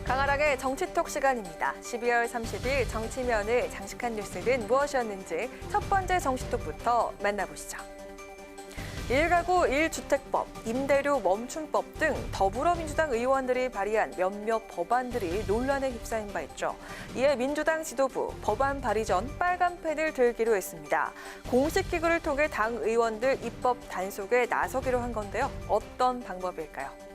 강하락의 정치톡 시간입니다. 12월 30일 정치면을 장식한 뉴스는 무엇이었는지 첫 번째 정치톡부터 만나보시죠. 1가구 1주택법, 임대료 멈춤법 등 더불어민주당 의원들이 발의한 몇몇 법안들이 논란에 휩싸인 바 있죠. 이에 민주당 지도부 법안 발의 전 빨간 펜을 들기로 했습니다. 공식 기구를 통해 당 의원들 입법 단속에 나서기로 한 건데요. 어떤 방법일까요?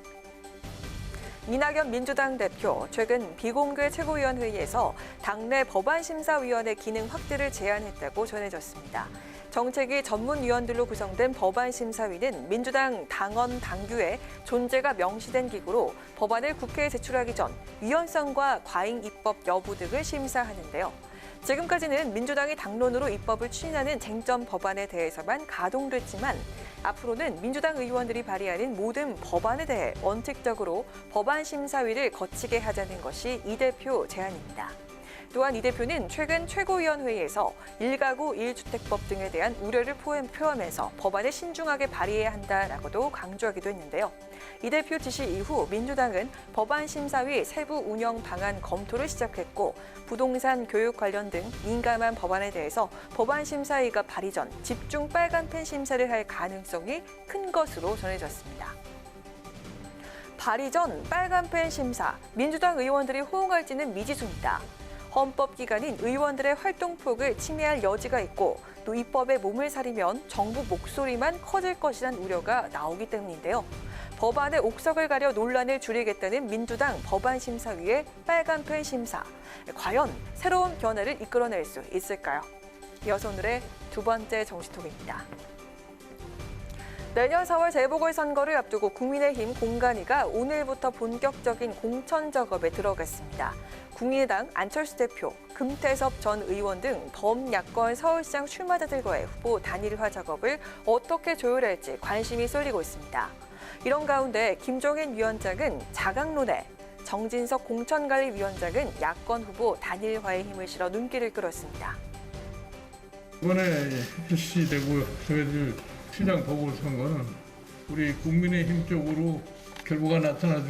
이낙연 민주당 대표, 최근 비공개 최고위원회의에서 당내 법안심사위원회 기능 확대를 제안했다고 전해졌습니다. 정책위 전문위원들로 구성된 법안심사위는 민주당 당원 당규에 존재가 명시된 기구로 법안을 국회에 제출하기 전 위헌성과 과잉 입법 여부 등을 심사하는데요. 지금까지는 민주당이 당론으로 입법을 추진하는 쟁점 법안에 대해서만 가동됐지만 앞으로는 민주당 의원들이 발의하는 모든 법안에 대해 원칙적으로 법안심사위를 거치게 하자는 것이 이 대표 제안입니다. 또한 이 대표는 최근 최고위원회의에서 1가구 1주택법 등에 대한 우려를 표하면서 법안을 신중하게 발의해야 한다라고도 강조하기도 했는데요. 이 대표 지시 이후 민주당은 법안심사위 세부 운영 방안 검토를 시작했고 부동산 교육 관련 등 민감한 법안에 대해서 법안심사위가 발의 전 집중 빨간펜 심사를 할 가능성이 큰 것으로 전해졌습니다. 발의 전 빨간펜 심사, 민주당 의원들이 호응할지는 미지수입니다. 헌법기관인 의원들의 활동폭을 침해할 여지가 있고 또 입법에 몸을 사리면 정부 목소리만 커질 것이란 우려가 나오기 때문인데요. 법안의 옥석을 가려 논란을 줄이겠다는 민주당 법안심사위의 빨간펜 심사. 과연 새로운 변화를 이끌어낼 수 있을까요? 이어서 오늘의 두 번째 정치톡입니다. 내년 4월 재보궐선거를 앞두고 국민의힘 공관위가 오늘부터 본격적인 공천 작업에 들어갔습니다. 국민의당 안철수 대표, 금태섭 전 의원 등 범야권 서울시장 출마자들과의 후보 단일화 작업을 어떻게 조율할지 관심이 쏠리고 있습니다. 이런 가운데 김종인 위원장은 자강론에, 정진석 공천관리위원장은 야권 후보 단일화에 힘을 실어 눈길을 끌었습니다. 이번에 실시되고 저희들 시장 보궐선거는 우리 국민의힘 쪽으로 결과가 나타날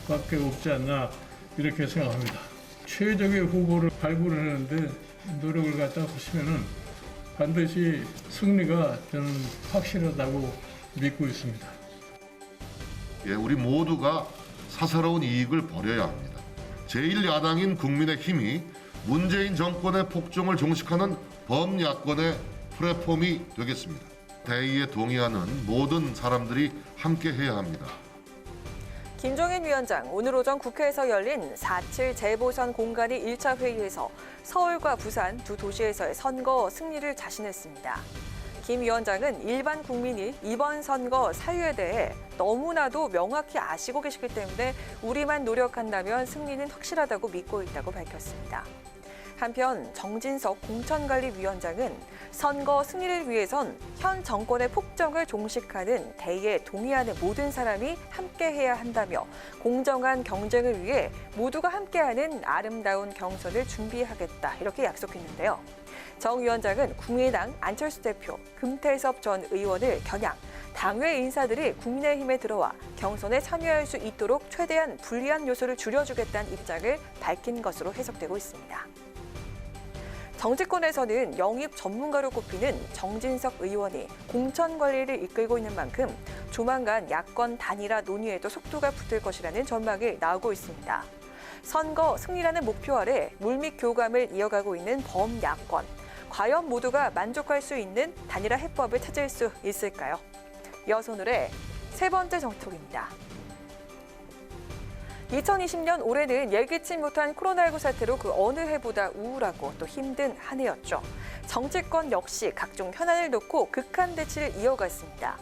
수밖에 없지 않나 이렇게 생각합니다. 최적의 후보를 발굴하는데 노력을 갖다 하시면은 반드시 승리가 저는 확실하다고 믿고 있습니다. 우리 모두가 사사로운 이익을 버려야 합니다. 제1야당인 국민의힘이 문재인 정권의 폭정을 종식하는 범야권의 플랫폼이 되겠습니다. 대의에 동의하는 모든 사람들이 함께해야 합니다. 김종인 위원장, 오늘 오전 국회에서 열린 4.7 재보선 공관위 1차 회의에서 서울과 부산 두 도시에서의 선거 승리를 자신했습니다. 김 위원장은 일반 국민이 이번 선거 사유에 대해 너무나도 명확히 아시고 계시기 때문에 우리만 노력한다면 승리는 확실하다고 믿고 있다고 밝혔습니다. 한편 정진석 공천관리위원장은 선거 승리를 위해선 현 정권의 폭정을 종식하는 대의에 동의하는 모든 사람이 함께해야 한다며 공정한 경쟁을 위해 모두가 함께하는 아름다운 경선을 준비하겠다 이렇게 약속했는데요. 정 위원장은 국민의당 안철수 대표, 금태섭 전 의원을 겨냥 당외 인사들이 국민의힘에 들어와 경선에 참여할 수 있도록 최대한 불리한 요소를 줄여주겠다는 입장을 밝힌 것으로 해석되고 있습니다. 정치권에서는 영입 전문가로 꼽히는 정진석 의원이 공천 관리를 이끌고 있는 만큼 조만간 야권 단일화 논의에도 속도가 붙을 것이라는 전망이 나오고 있습니다. 선거 승리라는 목표 아래 물밑 교감을 이어가고 있는 범야권. 과연 모두가 만족할 수 있는 단일화 해법을 찾을 수 있을까요? 이어서 오늘의 세 번째 정치톡입니다. 2020년 올해는 예기치 못한 코로나19 사태로 그 어느 해보다 우울하고 또 힘든 한 해였죠. 정치권 역시 각종 현안을 놓고 극한 대치를 이어갔습니다.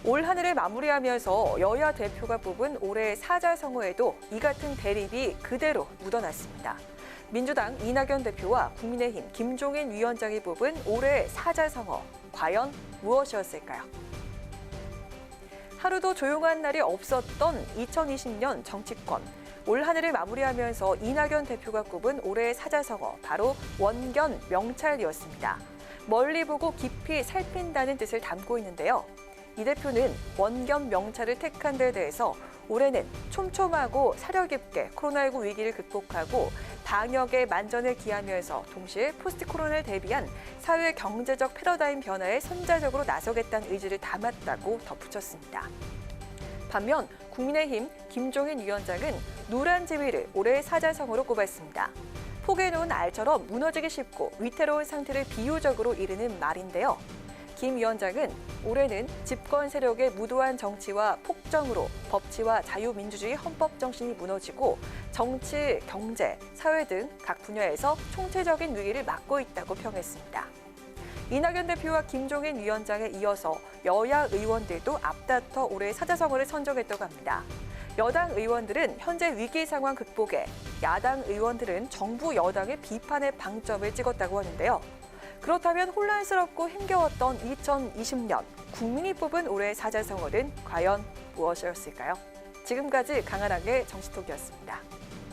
올 한 해를 마무리하면서 여야 대표가 뽑은 올해 사자성어에도 이 같은 대립이 그대로 묻어났습니다. 민주당 이낙연 대표와 국민의힘 김종인 위원장이 뽑은 올해 사자성어, 과연 무엇이었을까요? 하루도 조용한 날이 없었던 2020년 정치권. 올 한 해를 마무리하면서 이낙연 대표가 꼽은 올해의 사자성어, 바로 원견 명찰이었습니다. 멀리 보고 깊이 살핀다는 뜻을 담고 있는데요. 이 대표는 원겸 명찰을 택한 데에 대해서 올해는 촘촘하고 사려 깊게 코로나19 위기를 극복하고 방역의 만전을 기하면서 동시에 포스트 코로나를 대비한 사회 경제적 패러다임 변화에 선제적으로 나서겠다는 의지를 담았다고 덧붙였습니다. 반면 국민의힘 김종인 위원장은 노란 지위를 올해의 사자성어로 꼽았습니다. 포개 놓은 알처럼 무너지기 쉽고 위태로운 상태를 비유적으로 이르는 말인데요. 김 위원장은 올해는 집권 세력의 무도한 정치와 폭정으로 법치와 자유민주주의 헌법 정신이 무너지고 정치, 경제, 사회 등 각 분야에서 총체적인 위기를 맞고 있다고 평했습니다. 이낙연 대표와 김종인 위원장에 이어서 여야 의원들도 앞다퉈 올해의 사자성어를 선정했다고 합니다. 여당 의원들은 현재 위기 상황 극복에, 야당 의원들은 정부 여당의 비판에 방점을 찍었다고 하는데요. 그렇다면 혼란스럽고 힘겨웠던 2020년 국민이 뽑은 올해의 사자성어는 과연 무엇이었을까요? 지금까지 강한항의 정치톡이었습니다.